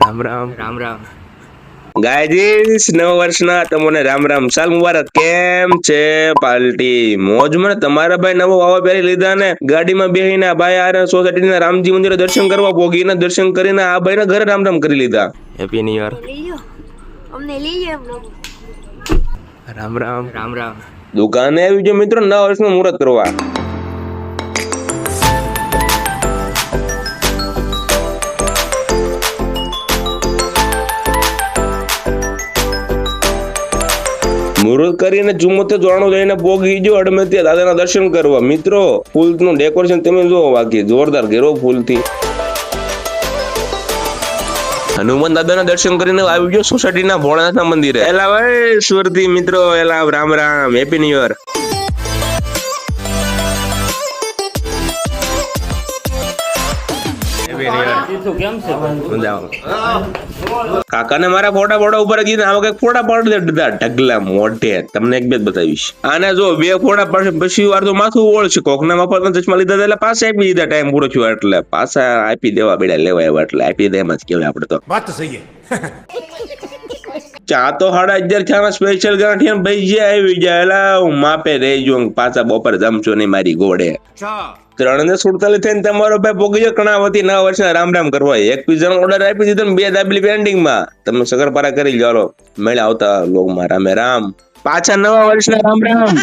રામ રામ રામ રામ. ગાયજીસ નવ વર્ષના તમને રામ રામ સાલ મુબારક. કેમ છે પાર્ટી? મોજમાં? તમારા ભાઈ નવો વાવા પહેરી લીધા ને ગાડીમાં બેહીને આ ભાઈ આ સોસાયટીના રામજી મંદિરે દર્શન કરવા પોગીને દર્શન કરીને આ ભાઈના ઘરે રામ રામ કરી લીધા. Happy new year. અમને લઈ લો. રામ રામ રામ રામ. દુકાને આવી જો મિત્રો નવા વર્ષનું મુહૂર્ત કરવા. મુહૂર્ત કરીને ચુમ્મોતેર ચોરાણું લઈને પોગી જો અડમેતિયા દાદાના દર્શન કરવા. મિત્રો ફૂલનું ડેકોરેશન તમે જોવો, બાકી જોરદાર ઘેરો ફૂલથી. હનુમાન દાદાના દર્શન કરીને આવી ગયો સોસાયટીના ભોળાનાથના મંદિરે. એલા ભાઈ સુરતી મિત્રો, એલા Ram Ram, happy new year. કાકાને મારા ફોટા ઉપર કીધા આમાં કઈક ફોટા પાડી દીધા ઢગલા મોઢે. તમને એક બે જ બતાવીશ. આને જો બે ફોટા પડશે પછી વાર તો માથું ઓળશે. કોકના મફતના ચશ્મા લીધા એટલે પાછા આપી દીધા. ટાઈમ પૂરો થયો એટલે પાછા આપી દેવા બેડા લેવા આવ્યા એટલે આપી દે એમ જ કેવાય આપડે તો. વાત તો સહી ચા તો 11:30 થયા સ્પેશિયલ ગાંઠિયા ભાઈ જે આવી જાય એલા હું માપે રહેજો પાછા બપોર જમશો નહીં મારી ઘોડે. 3:47 થઈને તમારો ભાઈ પોગી ગયો કર્ણાવતી નવા વર્ષના રામ રામ કરવા. એક પીઝાનો ઓર્ડર આપી દીધો ને 2 દાબેલી પેન્ડિંગમાં. તમે સગરપારા કરી લો. મેળા આવતા લોગમાં રામે રામ. પાછા નવા વર્ષના રામ રામ.